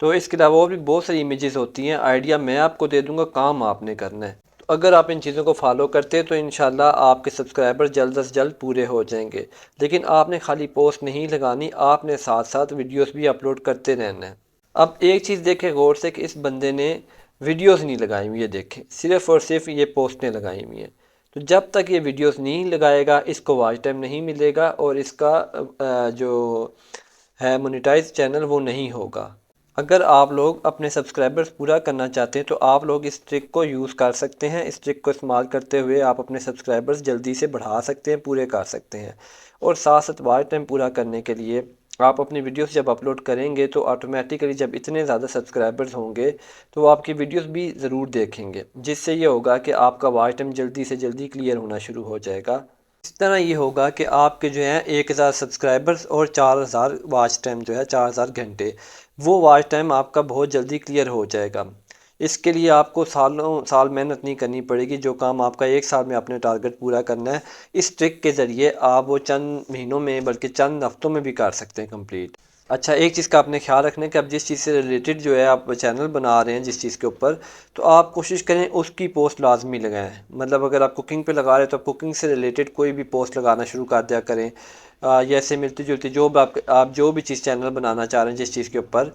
تو اس کے علاوہ اور بھی بہت ساری امیجز ہوتی ہیں، آئیڈیا میں آپ کو دے دوں گا، کام آپ نے کرنا ہے۔ تو اگر آپ ان چیزوں کو فالو کرتے ہیں تو انشاءاللہ آپ کے سبسکرائبر جلد از جلد پورے ہو جائیں گے۔ لیکن آپ نے خالی پوسٹ نہیں لگانی، آپ نے ساتھ ساتھ ویڈیوز بھی اپلوڈ کرتے رہنا ہے۔ اب ایک چیز دیکھیں غور سے کہ اس بندے نے ویڈیوز نہیں لگائی ہوئی ہے، دیکھیں صرف اور صرف یہ پوسٹیں لگائی ہوئی ہیں۔ تو جب تک یہ ویڈیوز نہیں لگائے گا اس کو واچ ٹائم نہیں ملے گا، اور اس کا جو ہے مونیٹائز چینل وہ نہیں ہوگا۔ اگر آپ لوگ اپنے سبسکرائبرز پورا کرنا چاہتے ہیں تو آپ لوگ اس ٹرک کو یوز کر سکتے ہیں۔ اس ٹرک کو استعمال کرتے ہوئے آپ اپنے سبسکرائبرز جلدی سے بڑھا سکتے ہیں، پورے کر سکتے ہیں۔ اور ساتھ ساتھ واچ ٹائم پورا کرنے کے لیے آپ اپنی ویڈیوز جب اپلوڈ کریں گے تو آٹومیٹیکلی جب اتنے زیادہ سبسکرائبرز ہوں گے تو وہ آپ کی ویڈیوز بھی ضرور دیکھیں گے، جس سے یہ ہوگا کہ آپ کا واچ ٹائم جلدی سے جلدی کلیئر ہونا شروع ہو جائے گا۔ اس طرح یہ ہوگا کہ آپ کے جو ہیں 1000 سبسکرائبرز اور 4000 واچ ٹائم جو ہے 4000 گھنٹے، وہ واچ ٹائم آپ کا بہت جلدی کلیئر ہو جائے گا۔ اس کے لیے آپ کو سالوں سال محنت نہیں کرنی پڑے گی، جو کام آپ کا ایک سال میں اپنے ٹارگٹ پورا کرنا ہے اس ٹرک کے ذریعے آپ وہ چند مہینوں میں بلکہ چند ہفتوں میں بھی کر سکتے ہیں کمپلیٹ۔ اچھا، ایک چیز کا آپ نے خیال رکھنا ہے کہ آپ جس چیز سے ریلیٹڈ جو ہے آپ چینل بنا رہے ہیں جس چیز کے اوپر، تو آپ کوشش کریں اس کی پوسٹ لازمی لگائیں۔ مطلب اگر آپ کوکنگ پہ لگا رہے ہیں تو آپ کوکنگ سے ریلیٹڈ کوئی بھی پوسٹ لگانا شروع کر دیا کریں، یا ایسے ملتی جلتی جو بھی آپ جو بھی چیز چینل بنانا چاہ رہے ہیں جس چیز کے اوپر،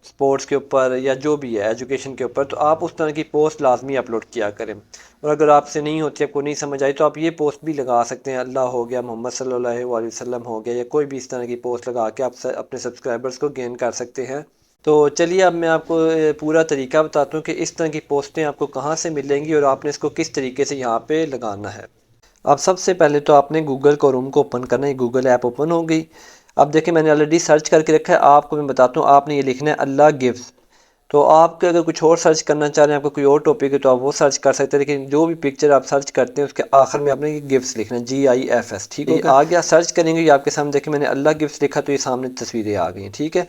سپورٹس کے اوپر یا جو بھی ہے ایجوکیشن کے اوپر، تو آپ اس طرح کی پوسٹ لازمی اپلوڈ کیا کریں۔ اور اگر آپ سے نہیں ہوتی، آپ کو نہیں سمجھ آئی، تو آپ یہ پوسٹ بھی لگا سکتے ہیں، اللہ ہو گیا، محمد صلی اللہ علیہ وسلم ہو گیا، یا کوئی بھی اس طرح کی پوسٹ لگا کے آپ اپنے سبسکرائبرز کو گین کر سکتے ہیں۔ تو چلیے اب میں آپ کو پورا طریقہ بتاتا ہوں کہ اس طرح کی پوسٹیں آپ کو کہاں سے ملیں گی اور آپ نے اس کو کس طریقے سے یہاں پہ لگانا ہے۔ اب سب سے پہلے تو آپ نے گوگل کروم کو اوپن کرنا ہے، گوگل ایپ اوپن ہو گئی۔ اب دیکھیں میں نے آلریڈی سرچ کر کے رکھا ہے، آپ کو میں بتاتا ہوں، آپ نے یہ لکھنا ہے اللہ گیوز۔ تو آپ کے اگر کچھ اور سرچ کرنا چاہ رہے ہیں، آپ کو کوئی اور ٹاپک ہے تو آپ وہ سرچ کر سکتے ہیں، لیکن جو بھی پکچر آپ سرچ کرتے ہیں اس کے آخر میں آپ نے گفٹس لکھنا ہے، GIFS، ٹھیک ہے؟ آ گیا، سرچ کریں گے یہ آپ کے سامنے، دیکھیں میں نے اللہ گفٹس لکھا تو یہ سامنے تصویریں آ گئی ہیں، ٹھیک ہے؟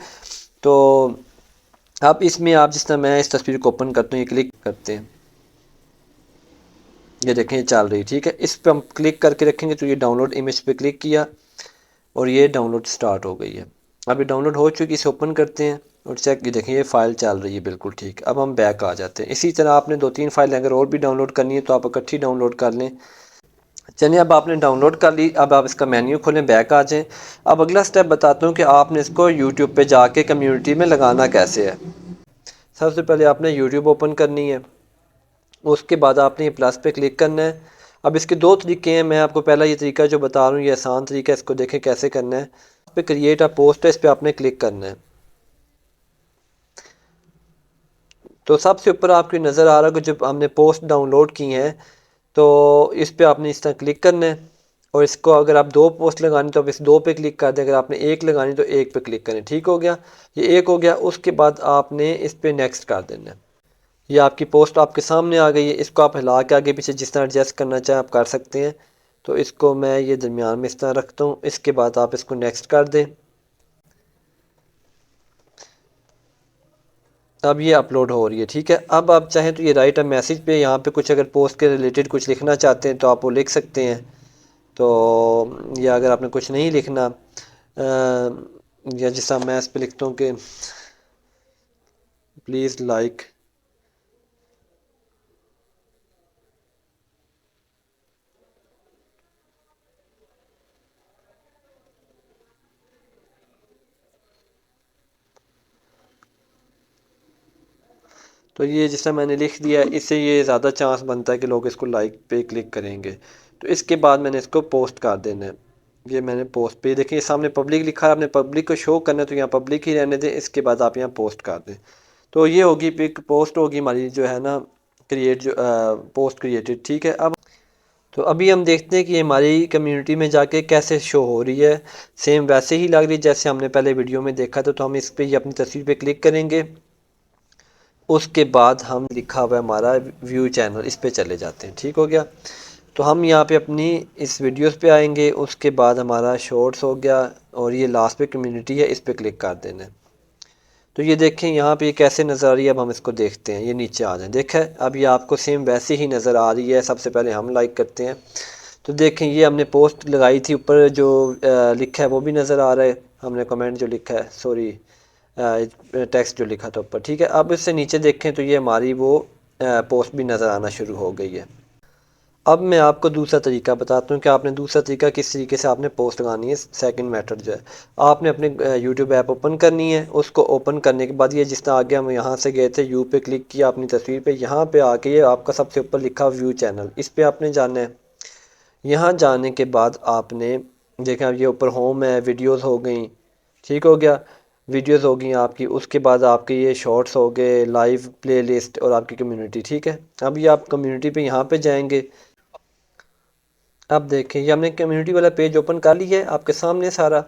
تو اب اس میں آپ جس طرح میں اس تصویر کو اوپن کرتا ہوں، یہ کلک کرتے ہیں، یہ دیکھیں یہ چل رہی، ٹھیک ہے؟ اس پہ ہم کلک کر کے رکھیں گے تو یہ ڈاؤن لوڈ امیج پہ کلک کیا اور یہ ڈاؤن لوڈ سٹارٹ ہو گئی ہے۔ اب یہ ڈاؤن لوڈ ہو چکی، اسے اوپن کرتے ہیں اور چیک کی دیکھیں یہ فائل چل رہی ہے، بالکل ٹھیک۔ اب ہم بیک آ جاتے ہیں۔ اسی طرح آپ نے 2-3 فائلیں اگر اور بھی ڈاؤن لوڈ کرنی ہے تو آپ اکٹھی ڈاؤن لوڈ کر لیں۔ چلیے اب آپ نے ڈاؤن لوڈ کر لی، اب آپ اس کا مینیو کھولیں، بیک آ جائیں۔ اب اگلا سٹیپ بتاتا ہوں کہ آپ نے اس کو یوٹیوب پہ جا کے کمیونٹی میں لگانا کیسے ہے۔ سب سے پہلے آپ نے یوٹیوب اوپن کرنی ہے، اس کے بعد آپ نے یہ پلس پہ کلک کرنا ہے۔ اب اس کے 2 طریقے ہیں، میں آپ کو پہلا یہ طریقہ جو بتا رہا ہوں یہ آسان طریقہ ہے، اس کو دیکھیں کیسے کرنا ہے۔ اس پہ کریٹ اے پوسٹ ہے، اس پہ آپ نے کلک کرنا ہے۔ تو سب سے اوپر آپ کو نظر آ رہا ہے کہ جب ہم نے پوسٹ ڈاؤن لوڈ کی ہیں تو اس پہ آپ نے اس طرح کلک کرنا ہے، اور اس کو اگر آپ 2 پوسٹ لگانی تو آپ اس 2 پہ کلک کر دیں، اگر آپ نے 1 لگانی تو 1 پہ کلک کریں، ٹھیک ہو گیا؟ یہ 1 ہو گیا، اس کے بعد آپ نے اس پہ نیکسٹ کر دینا ہے۔ یہ آپ کی پوسٹ آپ کے سامنے آ گئی ہے، اس کو آپ ہلا کے آگے پیچھے جس طرح ایڈجسٹ کرنا چاہیں آپ کر سکتے ہیں۔ تو اس کو میں یہ درمیان میں اس طرح رکھتا ہوں، اس کے بعد آپ اس کو نیکسٹ کر دیں۔ اب یہ اپلوڈ ہو رہی ہے، ٹھیک ہے؟ اب آپ چاہیں تو یہ رائٹ اے میسج پہ یہاں پہ کچھ اگر پوسٹ کے ریلیٹڈ کچھ لکھنا چاہتے ہیں تو آپ وہ لکھ سکتے ہیں۔ تو یا اگر آپ نے کچھ نہیں لکھنا، یا جس طرح میں اس پہ لکھتا ہوں کہ پلیز لائک، تو یہ جس طرح میں نے لکھ دیا ہے، اس سے یہ زیادہ چانس بنتا ہے کہ لوگ اس کو لائک پہ کلک کریں گے۔ تو اس کے بعد میں نے اس کو پوسٹ کر دینا ہے۔ یہ میں نے پوسٹ پہ دیکھیں یہ سامنے پبلک لکھا ہے، آپ نے پبلک کو شو کرنا ہے تو یہاں پبلک ہی رہنے دیں، اس کے بعد آپ یہاں پوسٹ کر دیں۔ تو یہ ہوگی پک پوسٹ ہوگی ہماری جو ہے نا کریٹ، جو پوسٹ کریٹڈ، ٹھیک ہے؟ اب تو ابھی ہم دیکھتے ہیں کہ یہ ہماری کمیونٹی میں جا کے کیسے شو ہو رہی ہے، سیم ویسے ہی لگ رہی ہے جیسے ہم نے پہلے ویڈیو میں دیکھا تھا۔ تو ہم اس پہ یہ اپنی تصویر پہ کلک کریں گے، اس کے بعد ہم لکھا ہوا ہے ہمارا ویو چینل، اس پہ چلے جاتے ہیں، ٹھیک ہو گیا؟ تو ہم یہاں پہ اپنی اس ویڈیوز پہ آئیں گے، اس کے بعد ہمارا شارٹس ہو گیا اور یہ لاسٹ پہ کمیونٹی ہے، اس پہ کلک کر دینا ہے۔ تو یہ دیکھیں یہاں پہ یہ کیسے نظر آ رہی ہے، اب ہم اس کو دیکھتے ہیں، یہ نیچے آ جائیں، دیکھیں اب یہ آپ کو سیم ویسے ہی نظر آ رہی ہے۔ سب سے پہلے ہم لائک کرتے ہیں، تو دیکھیں یہ ہم نے پوسٹ لگائی تھی، اوپر جو لکھا ہے وہ بھی نظر آ رہا ہے، ہم نے کمنٹ جو لکھا ہے، سوری ٹیکسٹ جو لکھا تھا اوپر، ٹھیک ہے۔ اب اس سے نیچے دیکھیں تو یہ ہماری وہ پوسٹ بھی نظر آنا شروع ہو گئی ہے۔ اب میں آپ کو دوسرا طریقہ بتاتا ہوں کہ آپ نے دوسرا طریقہ کس طریقے سے آپ نے پوسٹ لگانی ہے۔ سیکنڈ میتھڈ جو ہے، آپ نے اپنے یوٹیوب ایپ اوپن کرنی ہے۔ اس کو اوپن کرنے کے بعد یہ جس طرح آگے ہم یہاں سے گئے تھے، یو پہ کلک کیا اپنی تصویر پہ، یہاں پہ آ کے یہ آپ کا سب سے اوپر لکھا ویو چینل، اس پہ آپ نے جانا ہے۔ یہاں جانے کے بعد آپ نے دیکھا یہ اوپر ہوم ہے، ویڈیوز ہو گئیں، ٹھیک ہو گیا، ویڈیوز ہو گئیں آپ کی۔ اس کے بعد آپ کے یہ شارٹس ہو گئے، لائیو پلے لسٹ اور آپ کی کمیونٹی، ٹھیک ہے۔ اب یہ آپ کمیونٹی پہ یہاں پہ جائیں گے۔ اب دیکھیں یہ ہم نے کمیونٹی والا پیج اوپن کر لیا ہے آپ کے سامنے سارا۔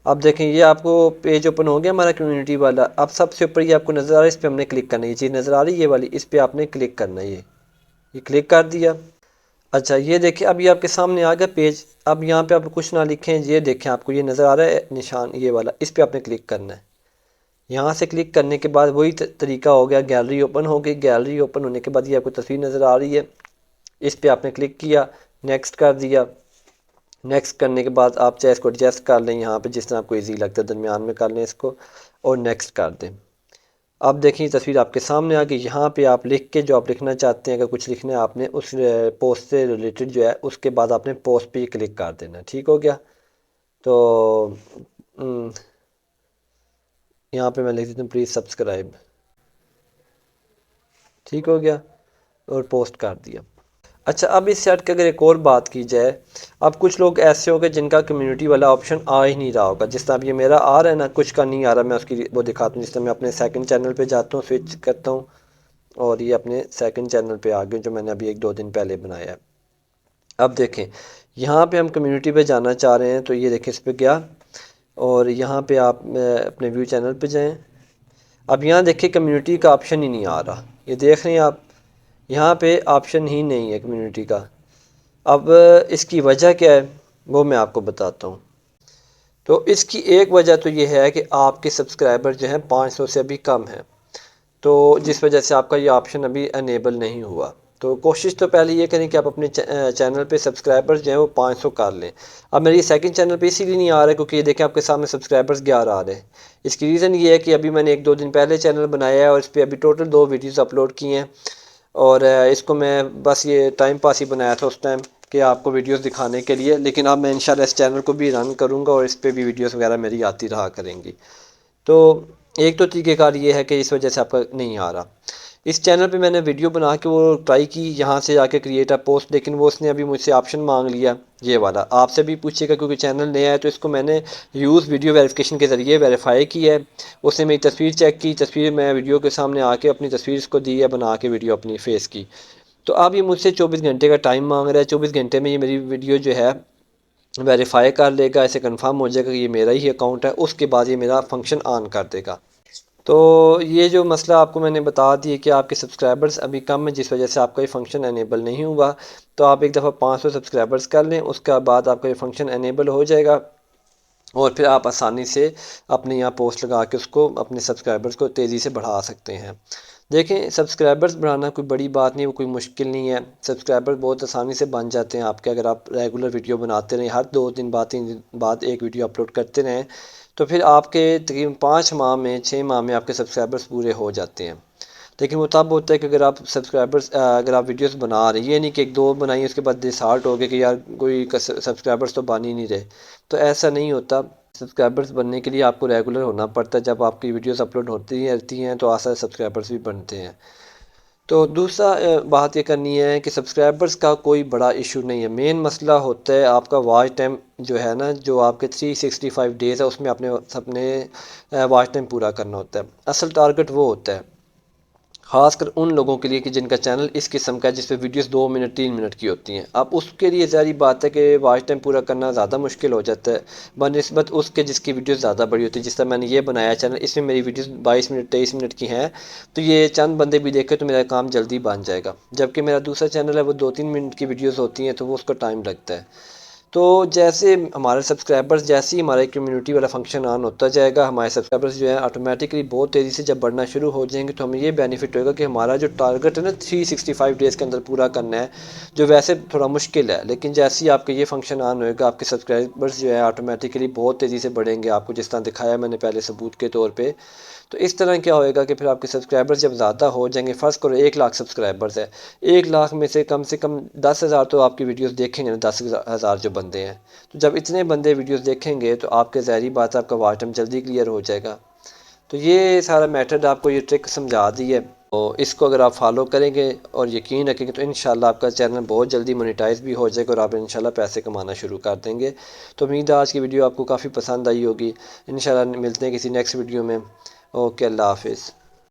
اب دیکھیں یہ آپ کو پیج اوپن ہو گیا ہمارا کمیونٹی والا۔ اب سب سے اوپر یہ آپ کو نظر آ رہا ہے، اس پہ ہم نے کلک کرنا ہے، یہ چیز نظر آ رہی ہے یہ والی، اس پہ آپ نے کلک کرنا ہے، یہ کلک کر دیا۔ اچھا یہ دیکھیں اب یہ آپ کے سامنے آ گیا پیج۔ اب یہاں پہ آپ کچھ نہ لکھیں، یہ دیکھیں آپ کو یہ نظر آ رہا ہے نشان یہ والا، اس پہ آپ نے کلک کرنا ہے۔ یہاں سے کلک کرنے کے بعد وہی طریقہ ہو گیا، گیلری اوپن ہو گئی۔ گیلری اوپن ہونے کے بعد یہ آپ کو تصویر نظر آ رہی ہے، اس پہ آپ نے کلک کیا، نیکسٹ کر دیا۔ نیکسٹ کرنے کے بعد آپ چاہے اس کو ایڈجسٹ کر لیں یہاں پہ جس طرح آپ کو ایزی لگتا ہے، درمیان میں کر لیں اس کو اور نیکسٹ کر دیں۔ اب دیکھیں یہ تصویر آپ کے سامنے آ گئی۔ یہاں پہ آپ لکھ کے جو آپ لکھنا چاہتے ہیں، اگر کچھ لکھنا ہے آپ نے اس پوسٹ سے ریلیٹڈ جو ہے، اس کے بعد آپ نے پوسٹ پہ ہی کلک کر دینا، ٹھیک ہو گیا۔ تو یہاں پہ میں لکھ دیتا ہوں پلیز سبسکرائب، ٹھیک ہو گیا، اور پوسٹ کر دیا۔ اچھا اب اس سے ہٹ کے اگر ایک اور بات کی جائے، اب کچھ لوگ ایسے ہو گئے جن کا کمیونٹی والا آپشن آ ہی نہیں رہا ہوگا، جس طرح اب یہ میرا آ رہا ہے نا، کچھ کا نہیں آ رہا، میں اس کی وہ دکھاتا ہوں۔ جس طرح میں اپنے سیکنڈ چینل پہ جاتا ہوں، سوئچ کرتا ہوں، اور یہ اپنے سیکنڈ چینل پہ آ گیا جو میں نے ابھی 1-2 دن پہلے بنایا ہے۔ اب دیکھیں یہاں پہ ہم کمیونٹی پہ جانا چاہ رہے ہیں، تو یہ دیکھیں اس پہ گیا، اور یہاں پہ آپ اپنے ویو چینل پہ جائیں۔ اب یہاں دیکھیں کمیونٹی کا آپشن ہی نہیں آ رہا، یہ دیکھ رہے ہیں آپ، یہاں پہ آپشن ہی نہیں ہے کمیونٹی کا۔ اب اس کی وجہ کیا ہے وہ میں آپ کو بتاتا ہوں۔ تو اس کی ایک وجہ تو یہ ہے کہ آپ کے سبسکرائبر جو ہیں 500 سے ابھی کم ہیں، تو جس وجہ سے آپ کا یہ آپشن ابھی انیبل نہیں ہوا۔ تو کوشش تو پہلے یہ کریں کہ آپ اپنے چینل پہ سبسکرائبرز جو ہیں وہ 500 کر لیں۔ اب میری سیکنڈ چینل پہ اسی لیے نہیں آ رہا ہے کیونکہ یہ دیکھیں آپ کے سامنے سبسکرائبرز 11 آ رہے ہیں۔ اس کی ریزن یہ ہے کہ ابھی میں نے 1-2 دن پہلے چینل بنایا ہے، اور اس پہ ابھی ٹوٹل 2 ویڈیوز اپلوڈ کی ہیں، اور اس کو میں بس یہ ٹائم پاس ہی بنایا تھا اس ٹائم کہ آپ کو ویڈیوز دکھانے کے لیے، لیکن اب میں انشاءاللہ اس چینل کو بھی رن کروں گا اور اس پہ بھی ویڈیوز وغیرہ میری آتی رہا کریں گی۔ تو ایک تو طریقہ کار یہ ہے کہ اس وجہ سے آپ کا نہیں آ رہا۔ اس چینل پہ میں نے ویڈیو بنا کے وہ ٹرائی کی، یہاں سے جا کے کریٹ اے پوسٹ، لیکن وہ اس نے ابھی مجھ سے آپشن مانگ لیا یہ والا۔ آپ سے بھی پوچھے گا کیونکہ چینل نیا ہے، تو اس کو میں نے یوز ویڈیو ویریفیکیشن کے ذریعے ویریفائی کیا ہے۔ اس نے میری تصویر چیک کی، تصویر میں ویڈیو کے سامنے آ کے اپنی تصویر اس کو دی ہے بنا کے ویڈیو اپنی فیس کی۔ تو اب یہ مجھ سے 24 گھنٹے کا ٹائم مانگ رہا ہے، 24 گھنٹے میں یہ میری ویڈیو جو ہے ویریفائی کر لے گا، ایسے کنفرم ہو جائے گا کہ یہ میرا ہی اکاؤنٹ ہے، اس کے بعد یہ میرا فنکشن آن کر دے گا۔ تو یہ جو مسئلہ آپ کو میں نے بتا دی کہ آپ کے سبسکرائبرز ابھی کم ہیں، جس وجہ سے آپ کا یہ فنکشن انیبل نہیں ہوا، تو آپ ایک دفعہ 500 سبسکرائبرز کر لیں، اس کے بعد آپ کا یہ فنکشن انیبل ہو جائے گا، اور پھر آپ آسانی سے اپنے یہاں پوسٹ لگا کے اس کو اپنے سبسکرائبرز کو تیزی سے بڑھا سکتے ہیں۔ دیکھیں سبسکرائبرز بڑھانا کوئی بڑی بات نہیں، وہ کوئی مشکل نہیں ہے، سبسکرائبر بہت آسانی سے بن جاتے ہیں آپ کے، اگر آپ ریگولر ویڈیو بناتے رہیں، ہر 2 دن بعد 3 دن بعد ایک ویڈیو اپلوڈ کرتے رہیں، تو پھر آپ کے تقریباً 5 ماہ میں 6 ماہ میں آپ کے سبسکرائبرز پورے ہو جاتے ہیں۔ لیکن وہ تب ہوتا ہے کہ اگر آپ اگر آپ ویڈیوز بنا رہے ہیں، یہ نہیں کہ 1-2 بنائی اس کے بعد ڈسہارٹ ہو گئے کہ یار کوئی سبسکرائبرز تو بن ہی نہیں رہے، تو ایسا نہیں ہوتا۔ سبسکرائبرز بننے کے لیے آپ کو ریگولر ہونا پڑتا ہے، جب آپ کی ویڈیوز اپلوڈ ہوتی رہتی ہیں تو آسان سبسکرائبرز بھی بنتے ہیں۔ تو دوسرا بات یہ کرنی ہے کہ سبسکرائبرز کا کوئی بڑا ایشو نہیں ہے، مین مسئلہ ہوتا ہے آپ کا واچ ٹائم جو ہے نا، جو آپ کے 365 ڈیز ہے اس میں اپنے واچ ٹائم پورا کرنا ہوتا ہے۔ اصل ٹارگٹ وہ ہوتا ہے خاص کر ان لوگوں کے لیے کہ جن کا چینل اس قسم کا ہے جس پہ ویڈیوز 2 منٹ 3 منٹ کی ہوتی ہیں۔ اب اس کے لیے ظاہری بات ہے کہ واچ ٹائم پورا کرنا زیادہ مشکل ہو جاتا ہے بنسبت اس کے جس کی ویڈیوز زیادہ بڑی ہوتی ہے۔ جس طرح میں نے یہ بنایا چینل، اس میں میری ویڈیوز 22 منٹ 23 منٹ کی ہیں، تو یہ چند بندے بھی دیکھیں تو میرا کام جلدی بن جائے گا، جبکہ میرا دوسرا چینل ہے وہ 2-3 منٹ کی ویڈیوز ہوتی ہیں تو وہ اس کو ٹائم لگتا ہے۔ تو جیسے ہمارے سبسکرائبرز جیسے ہی ہمارے کمیونٹی والا فنکشن آن ہوتا جائے گا، ہمارے سبسکرائبرز جو ہیں آٹومیٹکلی بہت تیزی سے جب بڑھنا شروع ہو جائیں گے، تو ہمیں یہ بینیفٹ ہوگا کہ ہمارا جو ٹارگٹ ہے نا 365 ڈیز کے اندر پورا کرنا ہے، جو ویسے تھوڑا مشکل ہے، لیکن جیسے ہی آپ کا یہ فنکشن آن ہوئے گا، آپ کے سبسکرائبرز جو ہے آٹومیٹکلی بہت تیزی سے بڑھیں گے، آپ کو جس طرح دکھایا میں نے پہلے ثبوت کے طور پہ۔ تو اس طرح کیا ہوئے گا کہ پھر آپ کے سبسکرائبرز جب زیادہ ہو جائیں گے، فرض کرو 1 لاکھ سبسکرائبرز ہے، 1 لاکھ میں سے کم 10,000 تو آپ کی ویڈیوز دیکھیں گے نا، 10,000 جو بندے ہیں، تو جب اتنے بندے ویڈیوز دیکھیں گے تو آپ کے ظاہری بات ہے آپ کا واچ ٹائم جلدی کلیئر ہو جائے گا۔ تو یہ سارا میتھڈ آپ کو یہ ٹرک سمجھا دی ہے، تو اس کو اگر آپ فالو کریں گے اور یقین رکھیں گے تو انشاءاللہ آپ کا چینل بہت جلدی مونیٹائز بھی ہو جائے گا اور آپ انشاءاللہ پیسے کمانا شروع کر دیں گے۔ تو امید ہے آج کی ویڈیو آپ کو کافی پسند آئی ہوگی۔ انشاءاللہ ملتے ہیں کسی نیکسٹ ویڈیو میں۔ اوکے، اللہ حافظ۔